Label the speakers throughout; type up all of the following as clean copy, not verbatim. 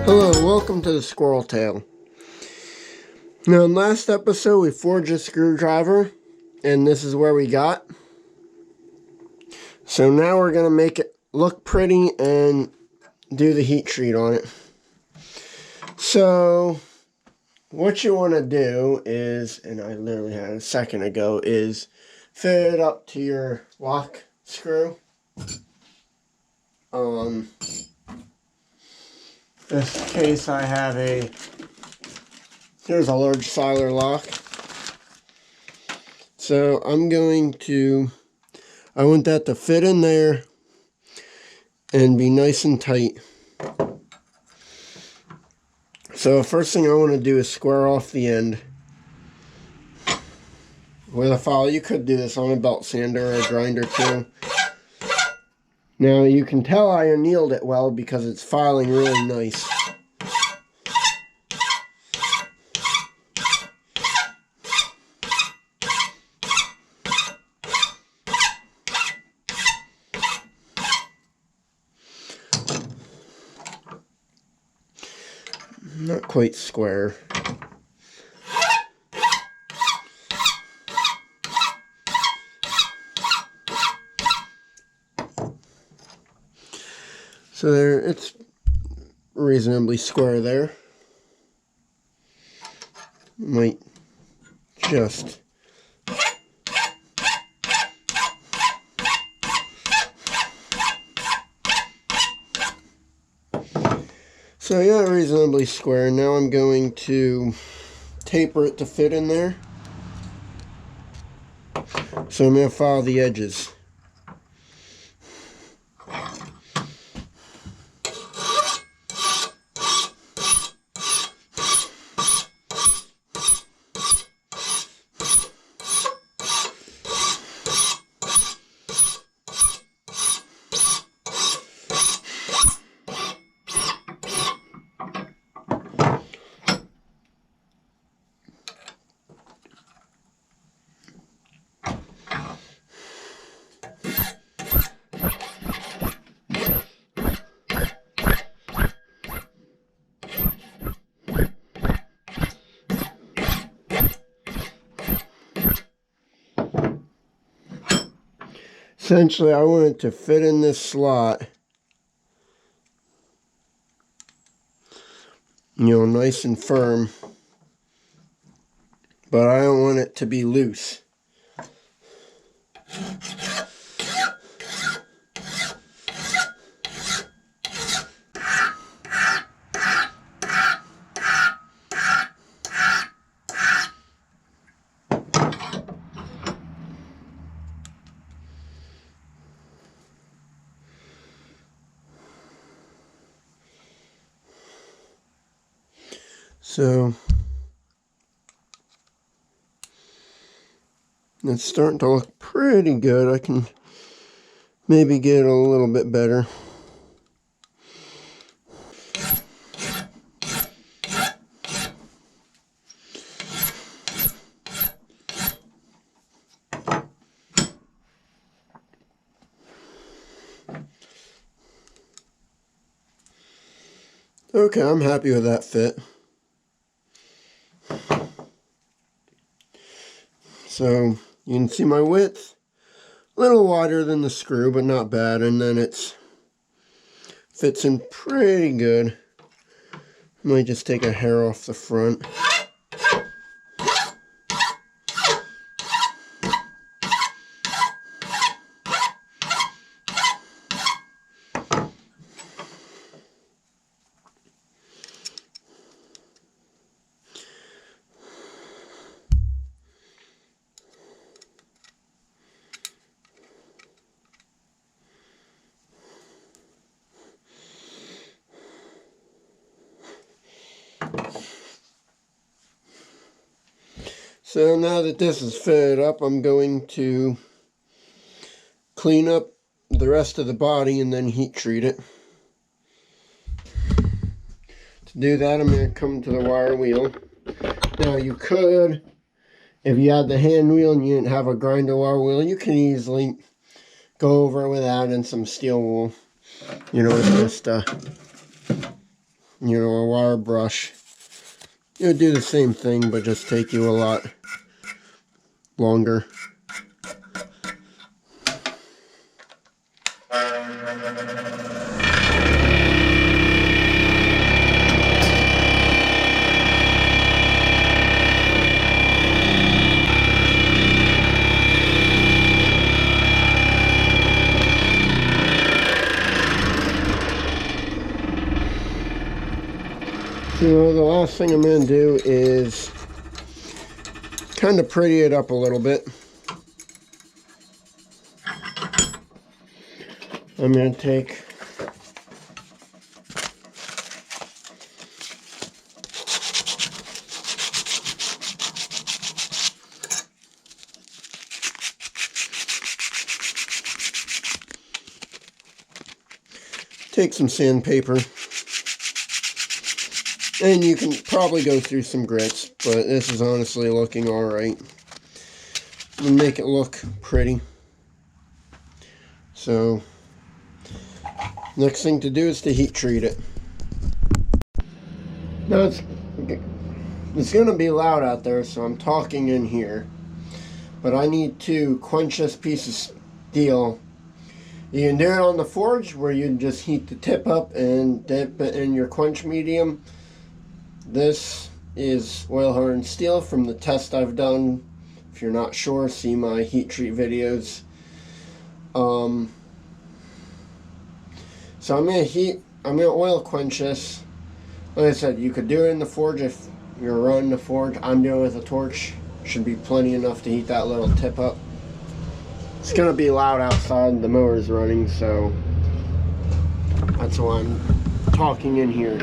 Speaker 1: Hello, welcome to the Squirrel Tale. Now, in last episode, we forged a screwdriver, and this is where we got. So now we're going to make it look pretty and do the heat treat on it. So, what you want to do is, and I literally had a second ago, is fit it up to your lock screw. This case I have here's a large Siler lock. So I want that to fit in there and be nice and tight. So first thing I want to do is square off the end with a file. You could do this on a belt sander or a grinder too. Now you can tell I annealed it well because it's filing really nice. Not quite square. So there, it's reasonably square there. Might just so yeah, reasonably square. Now I'm going to taper it to fit in there. So I'm going to file the edges. Essentially, I want it to fit in this slot, nice and firm, but I don't want it to be loose. So it's starting to look pretty good. I can maybe get it a little bit better. Okay, I'm happy with that fit. So you can see my width, a little wider than the screw, but not bad. And then fits in pretty good. Might just take a hair off the front. So now that this is fitted up, I'm going to clean up the rest of the body and then heat treat it. To do that, I'm going to come to the wire wheel. Now you could, if you had the hand wheel and you didn't have a grinder wire wheel, you can easily go over it with that and some steel wool. It's just you know, a wire brush, it would do the same thing, but just take you a lot longer. So the last thing I'm going to do is kind of pretty it up a little bit. I'm going to take some sandpaper. And you can probably go through some grits, but this is honestly looking alright. And make it look pretty. So, next thing to do is to heat treat it. Now it's going to be loud out there, so I'm talking in here. But I need to quench this piece of steel. You can do it on the forge, where you just heat the tip up and dip it in your quench medium. This is oil hardened steel from the test I've done. If you're not sure, see my heat treat videos. So I'm gonna oil quench this. Like I said, you could do it in the forge if you're running the forge. I'm doing it with a torch. Should be plenty enough to heat that little tip up. It's gonna be loud outside, the mower's running, so that's why I'm talking in here.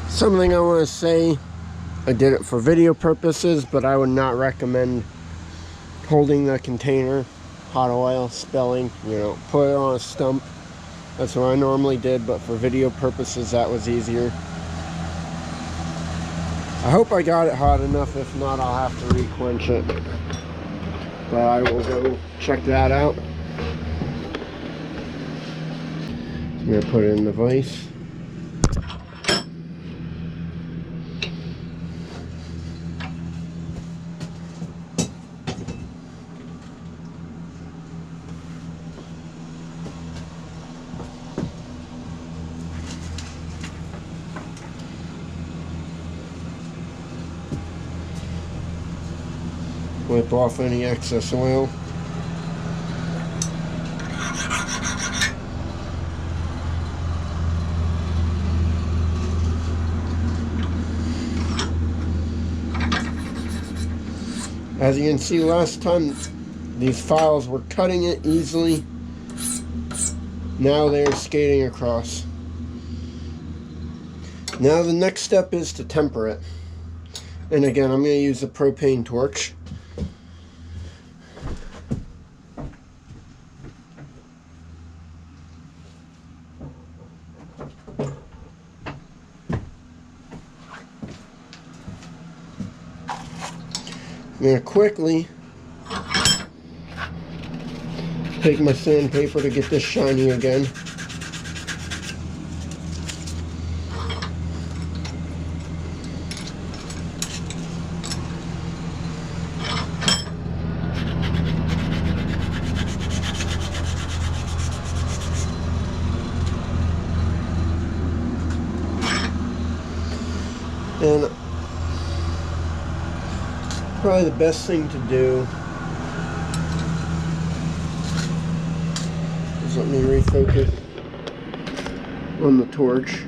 Speaker 1: Something I want to say, I did it for video purposes, but I would not recommend holding the container, hot oil, spilling, you know, put it on a stump. That's what I normally did, but for video purposes that was easier. I hope I got it hot enough. If not, I'll have to re-quench it. But I will go check that out. I'm going to put it in the vise. Wipe off any excess oil. As you can see, last time these files were cutting it easily. Now they're skating across. Now the next step is to temper it. And again, I'm going to use a propane torch. I'm going to quickly take my sandpaper to get this shiny again. And probably the best thing to do is let me refocus on the torch.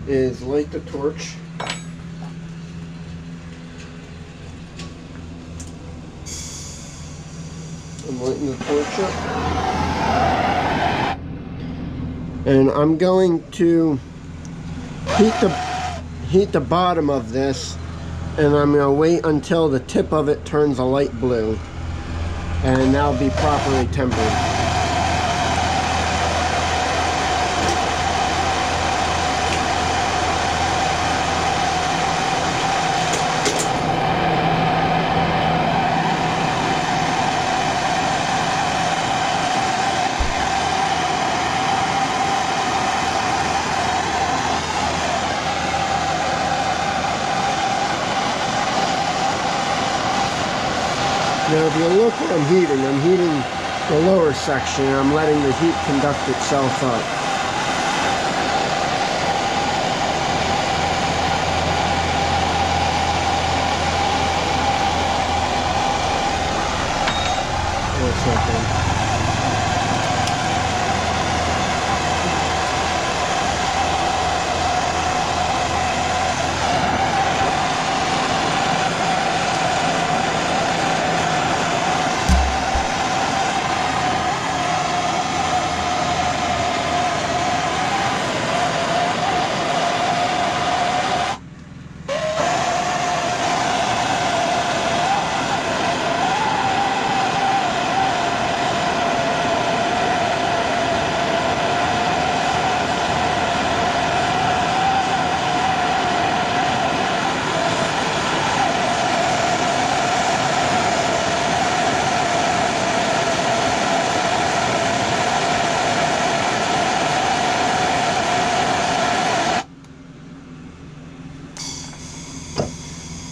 Speaker 1: Is light the torch. I'm lighting the torch up. And I'm going to heat the bottom of this, and I'm going to wait until the tip of it turns a light blue, and that'll be properly tempered. Now if you look what I'm heating the lower section, and I'm letting the heat conduct itself up. One second.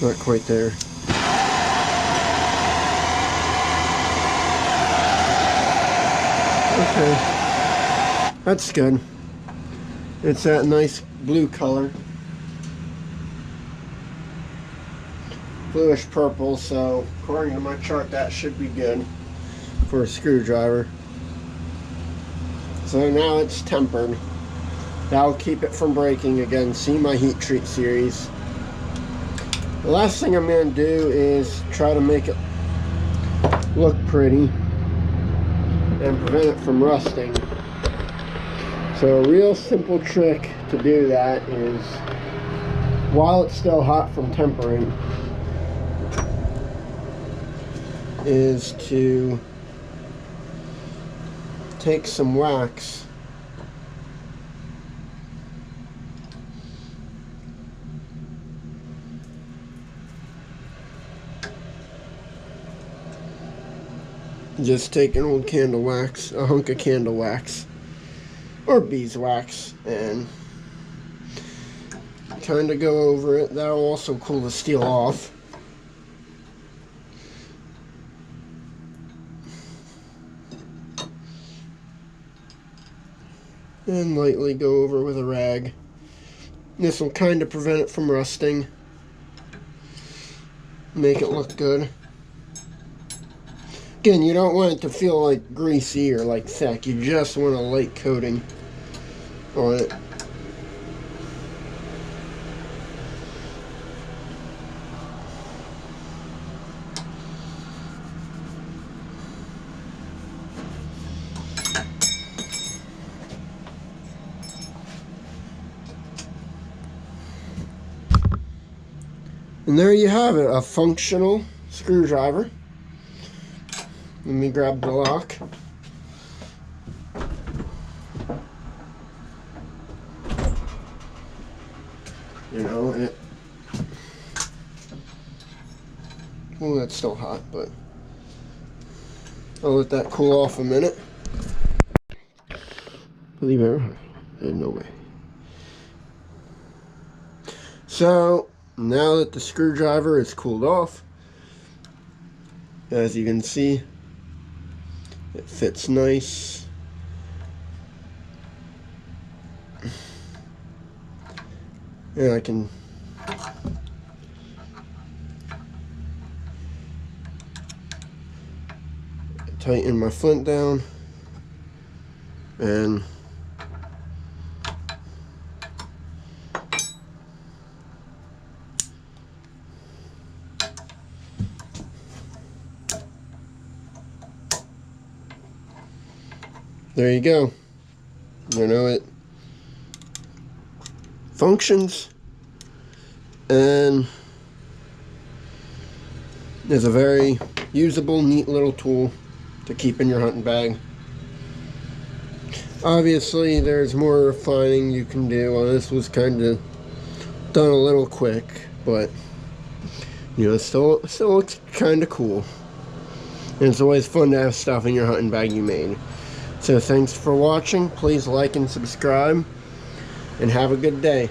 Speaker 1: Not quite there. Okay, that's good. It's that nice blue color, bluish purple, so according to my chart that should be good for a screwdriver. So now it's tempered. That'll keep it from breaking again. See my heat treat series. The last thing I'm going to do is try to make it look pretty and prevent it from rusting. So a real simple trick to do that is, while it's still hot from tempering, is to take some wax just take an old candle wax, a hunk of candle wax or beeswax, and kind of go over it. That'll also cool the steel off. And lightly go over with a rag. This will kind of prevent it from rusting, make it look good. Again, you don't want it to feel like greasy or like thick. You just want a light coating on it. And there you have it, a functional screwdriver. Let me grab the lock. You know, it. Oh, that's still hot, but I'll let that cool off a minute. Believe it, no way. So now that the screwdriver is cooled off, as you can see, it Fits nice. And I can tighten my flint down, and there you go. You know, it functions and is a very usable, neat little tool to keep in your hunting bag. Obviously, there's more refining you can do. Well, this was kind of done a little quick, but you know, it still looks kind of cool. And it's always fun to have stuff in your hunting bag you made. So thanks for watching. Please like and subscribe, and have a good day.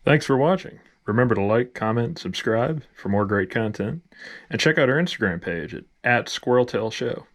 Speaker 2: Thanks for watching. Remember to like, comment, subscribe for more great content, and check out our Instagram page at @SquirrelTailShow.